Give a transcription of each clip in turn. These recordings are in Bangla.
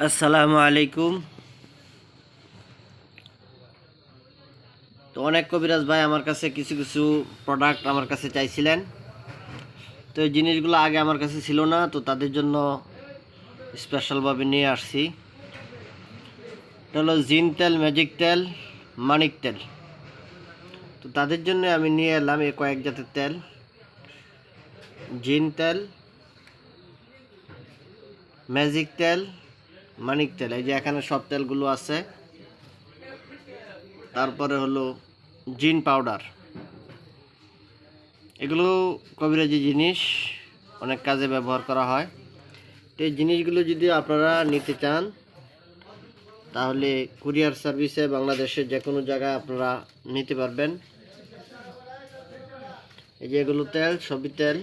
আসসালামু আলাইকুম। তো অনেক কবিরাজ ভাই আমার কাছে কিছু কিছু প্রোডাক্ট আমার কাছে চাইছিলেন। তো এই জিনিসগুলো আগে আমার কাছে ছিল না, তো তাদের জন্য স্পেশালভাবে নিয়ে আসছি। এটা হলো জিন তেল, ম্যাজিক তেল, মানিক তেল। তো তাদের জন্য আমি নিয়ে এলাম এই কয়েক জাতের তেল। জিন তেল, ম্যাজিক তেল, মানিক তেল, এই যে এখানে সব তেলগুলো আছে। তারপরে হলো জিন পাউডার। এগুলো কবিরাজি জিনিস, অনেক কাজে ব্যবহার করা হয়। তো এই জিনিসগুলো যদি আপনারা নিতে চান তাহলে কুরিয়ার সার্ভিসে বাংলাদেশের যে কোনো জায়গায় আপনারা নিতে পারবেন। এই যে এগুলো তেল, সবই তেল,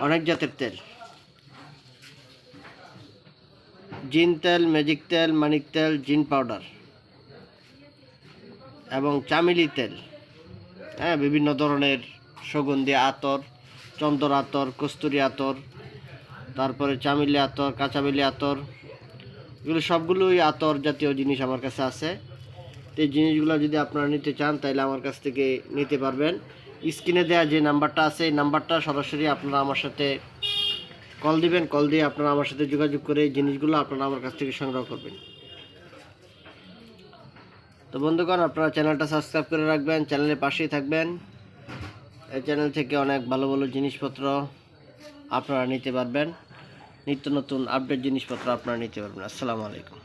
অনেক জাতের তেল। জিন তেল, ম্যাজিক তেল, মানিক তেল, জিন পাউডার এবং চামেলি তেল। হ্যাঁ, বিভিন্ন ধরনের সুগন্ধি আতর, চন্দন আতর, কস্তুরি আতর, তারপরে চামেলি আতর, কাঁচামেলি আতর, এগুলো সবগুলোই আতর জাতীয় জিনিস আমার কাছে আছে। তো এই জিনিসগুলো যদি আপনারা নিতে চান তাহলে আমার কাছ থেকে নিতে পারবেন। স্ক্রিনে দেওয়া যে নাম্বারটা আছে এই নাম্বারটা সরাসরি আপনারা আমার সাথে কল দিবেন। কল দিয়ে আপনারা আমার সাথে যোগাযোগ করে এই জিনিসগুলো আপনারা আমার কাছ থেকে সংগ্রহ করবেন। তো বন্ধুগণ, আপনারা চ্যানেলটা সাবস্ক্রাইব করে রাখবেন, চ্যানেলের পাশেই থাকবেন। এই চ্যানেল থেকে অনেক ভালো ভালো জিনিসপত্র আপনারা নিতে পারবেন, নিত্য নতুন আপডেট জিনিসপত্র আপনারা নিতে পারবেন। আসসালামু আলাইকুম।